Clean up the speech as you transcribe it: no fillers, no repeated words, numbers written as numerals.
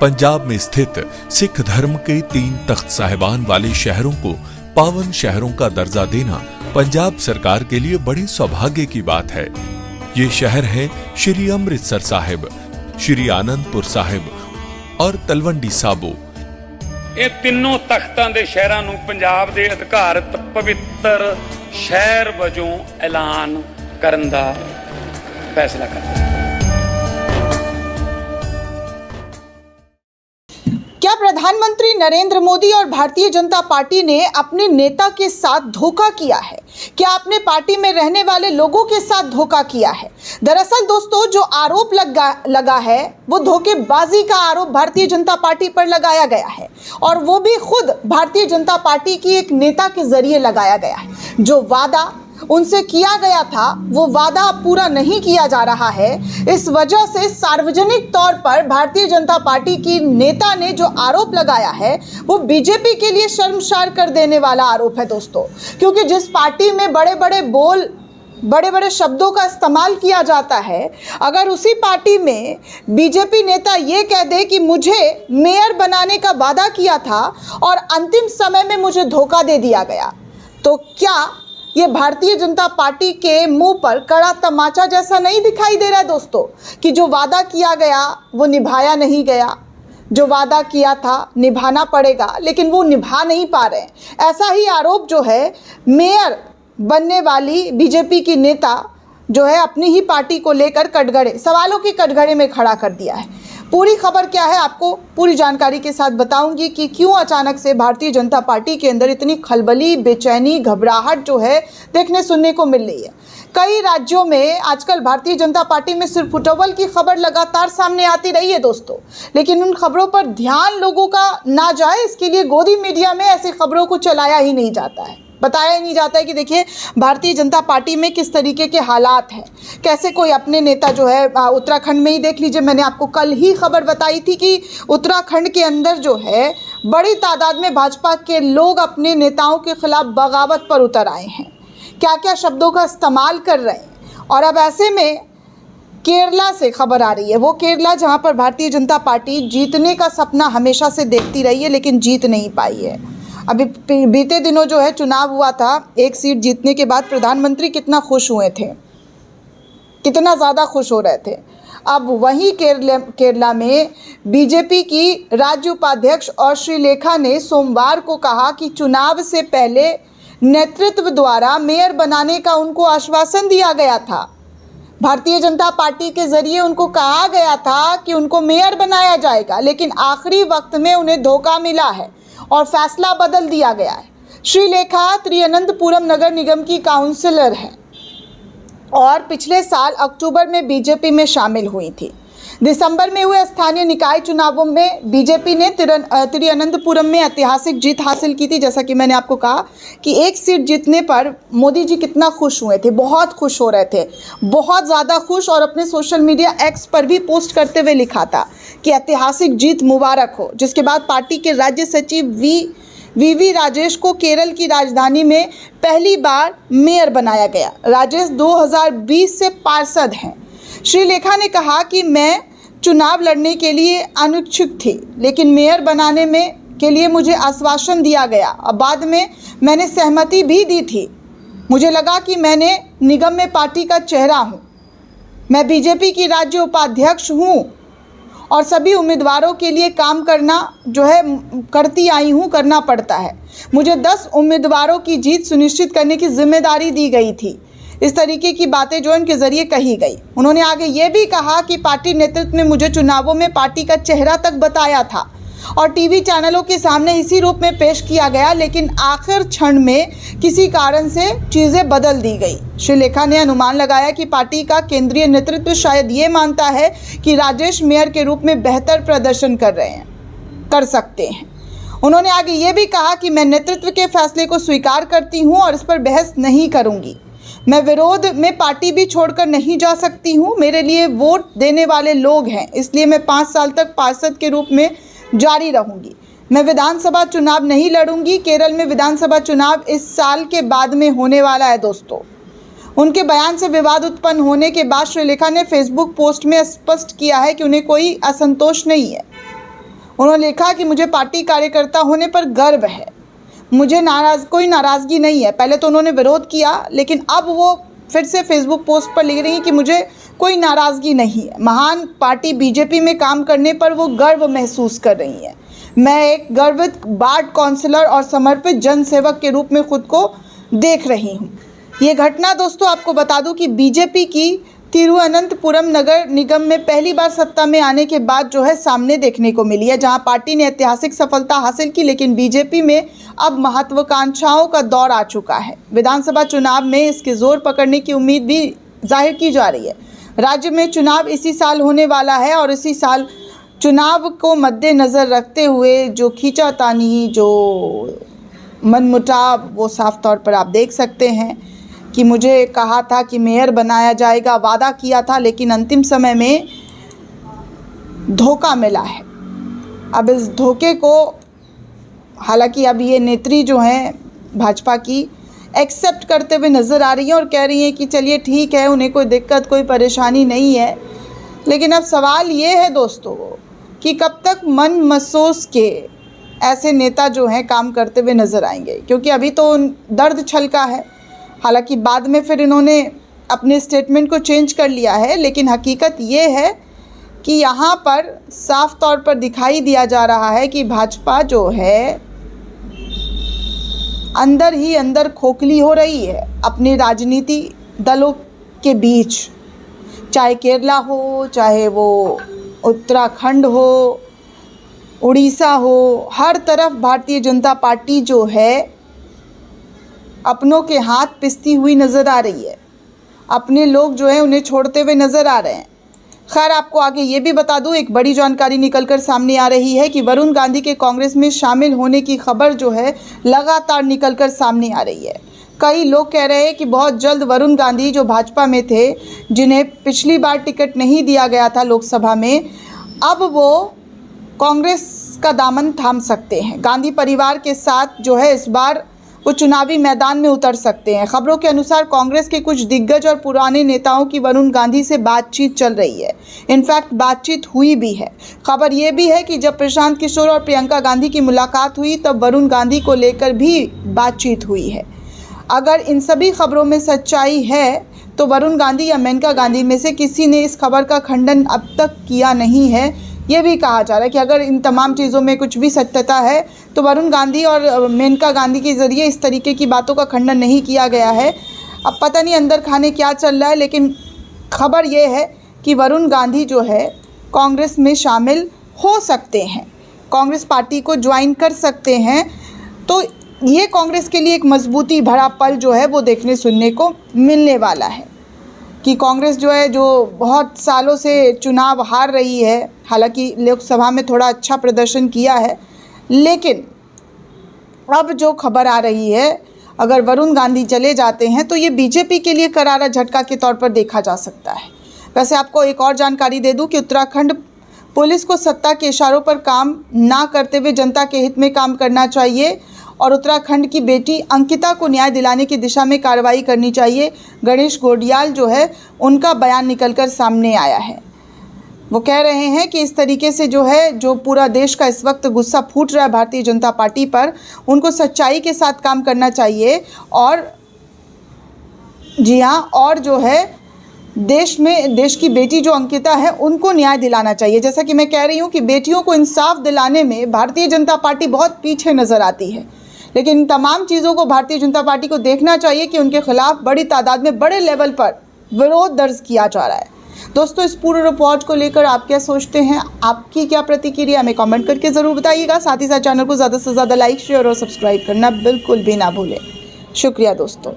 पंजाब में स्थित सिख धर्म के 3 तख्त साहिबान वाले शहरों को पावन शहरों का दर्जा देना पंजाब सरकार के लिए बड़े सौभाग्य की बात है। ये शहर है श्री अमृतसर साहिब, श्री आनंदपुर साहिब और तलवंडी साबो। ਇਹ ਤਿੰਨੋਂ ਤਖਤਾਂ ਦੇ ਸ਼ਹਿਰਾਂ ਨੂੰ ਪੰਜਾਬ ਦੇ ਅਧਿਕਾਰਤ ਪਵਿੱਤਰ ਸ਼ਹਿਰ ਵਜੋਂ ਐਲਾਨ ਕਰਨ ਦਾ ਫੈਸਲਾ ਕਰਦਾ ਹੈ। क्या प्रधानमंत्री नरेंद्र मोदी और भारतीय जनता पार्टी ने अपने नेता के साथ धोखा किया है? क्या अपने पार्टी में रहने वाले लोगों के साथ धोखा किया है? दरअसल दोस्तों, जो आरोप लगा है वो धोखेबाजी का आरोप भारतीय जनता पार्टी पर लगाया गया है, और वो भी खुद भारतीय जनता पार्टी की एक नेता के जरिए लगाया गया है। जो वादा उनसे किया गया था वो वादा पूरा नहीं किया जा रहा है। इस वजह से सार्वजनिक तौर पर भारतीय जनता पार्टी की नेता ने जो आरोप लगाया है वो बीजेपी के लिए शर्मसार कर देने वाला आरोप है दोस्तों, क्योंकि जिस पार्टी में बड़े बड़े शब्दों का इस्तेमाल किया जाता है, अगर उसी पार्टी में बीजेपी नेता ये कह दे कि मुझे मेयर बनाने का वादा किया था और अंतिम समय में मुझे धोखा दे दिया गया, तो क्या ये भारतीय जनता पार्टी के मुंह पर कड़ा तमाचा जैसा नहीं दिखाई दे रहा है दोस्तों, कि जो वादा किया गया वो निभाया नहीं गया, जो वादा किया था निभाना पड़ेगा लेकिन वो निभा नहीं पा रहे हैं। ऐसा ही आरोप जो है मेयर बनने वाली बीजेपी की नेता जो है अपनी ही पार्टी को लेकर सवालों के कटघरे में खड़ा कर दिया है। पूरी खबर क्या है आपको पूरी जानकारी के साथ बताऊंगी कि क्यों अचानक से भारतीय जनता पार्टी के अंदर इतनी खलबली, बेचैनी, घबराहट जो है देखने सुनने को मिल रही है। कई राज्यों में आजकल भारतीय जनता पार्टी में सिर्फ फुटबॉल की खबर लगातार सामने आती रही है दोस्तों, लेकिन उन खबरों पर ध्यान लोगों का ना जाए इसके लिए गोदी मीडिया में ऐसी खबरों को चलाया ही नहीं जाता है, बताया ही नहीं जाता है कि देखिए भारतीय जनता पार्टी में किस तरीके के हालात हैं। कैसे कोई अपने नेता जो है उत्तराखंड में ही देख लीजिए, मैंने आपको कल ही खबर बताई थी कि उत्तराखंड के अंदर जो है बड़ी तादाद में भाजपा के लोग अपने नेताओं के खिलाफ बगावत पर उतर आए हैं, क्या क्या शब्दों का इस्तेमाल कर रहे हैं। और अब ऐसे में केरला से खबर आ रही है, वो केरला जहाँ पर भारतीय जनता पार्टी जीतने का सपना हमेशा से देखती रही है लेकिन जीत नहीं पाई है। अभी बीते दिनों जो है चुनाव हुआ था, एक सीट जीतने के बाद प्रधानमंत्री कितना खुश हुए थे, कितना ज़्यादा खुश हो रहे थे। अब वहीं केरला में बीजेपी की राज्य उपाध्यक्ष और श्रीलेखा ने सोमवार को कहा कि चुनाव से पहले नेतृत्व द्वारा मेयर बनाने का उनको आश्वासन दिया गया था। भारतीय जनता पार्टी के जरिए उनको कहा गया था कि उनको मेयर बनाया जाएगा, लेकिन आखिरी वक्त में उन्हें धोखा मिला है और फैसला बदल दिया गया है। श्रीलेखा त्रिअनंतपुरम नगर निगम की काउंसलर है और पिछले साल अक्टूबर में बीजेपी में शामिल हुई थी। दिसंबर में हुए स्थानीय निकाय चुनावों में बीजेपी ने त्रिअनंतपुरम में ऐतिहासिक जीत हासिल की थी। जैसा कि मैंने आपको कहा कि एक सीट जीतने पर मोदी जी कितना खुश हुए थे, बहुत खुश हो रहे थे, बहुत ज़्यादा खुश, और अपने सोशल मीडिया एक्स पर भी पोस्ट करते हुए लिखा था कि ऐतिहासिक जीत मुबारक हो। जिसके बाद पार्टी के राज्य सचिव वीवी राजेश को केरल की राजधानी में पहली बार मेयर बनाया गया। राजेश 2020 से पार्षद हैं। श्रीलेखा ने कहा कि मैं चुनाव लड़ने के लिए अनिच्छुक थी, लेकिन मेयर बनाने के लिए मुझे आश्वासन दिया गया और बाद में मैंने सहमति भी दी थी। मुझे लगा कि मैंने निगम में पार्टी का चेहरा हूँ, मैं बीजेपी की राज्य उपाध्यक्ष हूँ और सभी उम्मीदवारों के लिए काम करना जो है करती आई हूँ, करना पड़ता है। मुझे 10 उम्मीदवारों की जीत सुनिश्चित करने की जिम्मेदारी दी गई थी। इस तरीके की बातें जो इनके ज़रिए कही गई। उन्होंने आगे ये भी कहा कि पार्टी नेतृत्व ने मुझे चुनावों में पार्टी का चेहरा तक बताया था और टीवी चैनलों के सामने इसी रूप में पेश किया गया, लेकिन आखिर क्षण में किसी कारण से चीज़ें बदल दी गई। श्रीलेखा ने अनुमान लगाया कि पार्टी का केंद्रीय नेतृत्व शायद ये मानता है कि राजेश मेयर के रूप में बेहतर प्रदर्शन कर सकते हैं। उन्होंने आगे ये भी कहा कि मैं नेतृत्व के फैसले को स्वीकार करती हूँ और इस पर बहस नहीं करूँगी। मैं विरोध में पार्टी भी छोड़कर नहीं जा सकती हूँ। मेरे लिए वोट देने वाले लोग हैं, इसलिए मैं 5 साल तक पार्षद के रूप में जारी रहूँगी। मैं विधानसभा चुनाव नहीं लड़ूंगी। केरल में विधानसभा चुनाव इस साल के बाद में होने वाला है दोस्तों। उनके बयान से विवाद उत्पन्न होने के बाद श्रीलेखा ने फेसबुक पोस्ट में स्पष्ट किया है कि उन्हें कोई असंतोष नहीं है। उन्होंने लिखा कि मुझे पार्टी कार्यकर्ता होने पर गर्व है, मुझे कोई नाराज़गी नहीं है। पहले तो उन्होंने विरोध किया, लेकिन अब वो फिर से फेसबुक पोस्ट पर लिख रही हैं कि मुझे कोई नाराज़गी नहीं है। महान पार्टी बीजेपी में काम करने पर वो गर्व महसूस कर रही हैं। मैं एक गर्वित वार्ड काउंसलर और समर्पित जनसेवक के रूप में खुद को देख रही हूँ। ये घटना दोस्तों आपको बता दूं कि बीजेपी की तिरुवनंतपुरम नगर निगम में पहली बार सत्ता में आने के बाद जो है सामने देखने को मिली है, जहां पार्टी ने ऐतिहासिक सफलता हासिल की, लेकिन बीजेपी में अब महत्वाकांक्षाओं का दौर आ चुका है। विधानसभा चुनाव में इसके जोर पकड़ने की उम्मीद भी जाहिर की जा रही है। राज्य में चुनाव इसी साल होने वाला है और इसी साल चुनाव को मद्देनज़र रखते हुए जो खींचातानी, जो मनमुटाव, वो साफ तौर पर आप देख सकते हैं कि मुझे कहा था कि मेयर बनाया जाएगा, वादा किया था, लेकिन अंतिम समय में धोखा मिला है। अब इस धोखे को हालांकि अब ये नेत्री जो हैं भाजपा की एक्सेप्ट करते हुए नज़र आ रही हैं और कह रही हैं कि चलिए ठीक है, उन्हें कोई दिक्कत, कोई परेशानी नहीं है। लेकिन अब सवाल ये है दोस्तों कि कब तक मन मसोस के ऐसे नेता जो हैं काम करते हुए नज़र आएंगे, क्योंकि अभी तो दर्द छलका है। हालांकि बाद में फिर इन्होंने अपने स्टेटमेंट को चेंज कर लिया है, लेकिन हकीकत ये है कि यहाँ पर साफ तौर पर दिखाई दिया जा रहा है कि भाजपा जो है अंदर ही अंदर खोखली हो रही है अपने राजनीति दलों के बीच। चाहे केरला हो, चाहे वो उत्तराखंड हो, उड़ीसा हो, हर तरफ भारतीय जनता पार्टी जो है अपनों के हाथ पिसती हुई नज़र आ रही है। अपने लोग जो हैं उन्हें छोड़ते हुए नज़र आ रहे हैं। खैर, आपको आगे ये भी बता दूं, एक बड़ी जानकारी निकलकर सामने आ रही है कि वरुण गांधी के कांग्रेस में शामिल होने की खबर जो है लगातार निकलकर सामने आ रही है। कई लोग कह रहे हैं कि बहुत जल्द वरुण गांधी जो भाजपा में थे, जिन्हें पिछली बार टिकट नहीं दिया गया था लोकसभा में, अब वो कांग्रेस का दामन थाम सकते हैं। गांधी परिवार के साथ जो है इस बार वो चुनावी मैदान में उतर सकते हैं। खबरों के अनुसार कांग्रेस के कुछ दिग्गज और पुराने नेताओं की वरुण गांधी से बातचीत चल रही है। इनफैक्ट बातचीत हुई भी है। खबर ये भी है कि जब प्रशांत किशोर और प्रियंका गांधी की मुलाकात हुई तब वरुण गांधी को लेकर भी बातचीत हुई है। अगर इन सभी खबरों में सच्चाई है तो वरुण गांधी या मेनका गांधी में से किसी ने इस खबर का खंडन अब तक किया नहीं है। ये भी कहा जा रहा है कि अगर इन तमाम चीज़ों में कुछ भी सत्यता है तो वरुण गांधी और मेनका गांधी के ज़रिए इस तरीके की बातों का खंडन नहीं किया गया है। अब पता नहीं अंदर खाने क्या चल रहा है, लेकिन खबर ये है कि वरुण गांधी जो है कांग्रेस में शामिल हो सकते हैं, कांग्रेस पार्टी को ज्वाइन कर सकते हैं। तो ये कांग्रेस के लिए एक मजबूती भरा पल जो है वो देखने सुनने को मिलने वाला है कि कांग्रेस जो है, जो बहुत सालों से चुनाव हार रही है, हालांकि लोकसभा में थोड़ा अच्छा प्रदर्शन किया है, लेकिन अब जो खबर आ रही है, अगर वरुण गांधी चले जाते हैं तो ये बीजेपी के लिए करारा झटका के तौर पर देखा जा सकता है। वैसे आपको एक और जानकारी दे दूं कि उत्तराखंड पुलिस को सत्ता के इशारों पर काम ना करते हुए जनता के हित में काम करना चाहिए और उत्तराखंड की बेटी अंकिता को न्याय दिलाने की दिशा में कार्रवाई करनी चाहिए। गणेश घोडियाल जो है उनका बयान निकलकर सामने आया है। वो कह रहे हैं कि इस तरीके से जो है, जो पूरा देश का इस वक्त गुस्सा फूट रहा है भारतीय जनता पार्टी पर, उनको सच्चाई के साथ काम करना चाहिए और जी हाँ, और जो है देश की बेटी जो अंकिता है उनको न्याय दिलाना चाहिए। जैसा कि मैं कह रही हूँ कि बेटियों को इंसाफ दिलाने में भारतीय जनता पार्टी बहुत पीछे नज़र आती है, लेकिन इन तमाम चीज़ों को भारतीय जनता पार्टी को देखना चाहिए कि उनके खिलाफ बड़ी तादाद में, बड़े लेवल पर विरोध दर्ज किया जा रहा है। दोस्तों, इस पूरे रिपोर्ट को लेकर आप क्या सोचते हैं, आपकी क्या प्रतिक्रिया, हमें कमेंट करके ज़रूर बताइएगा। साथ ही साथ चैनल को ज़्यादा से ज़्यादा लाइक, शेयर और सब्सक्राइब करना बिल्कुल भी ना भूलें। शुक्रिया दोस्तों।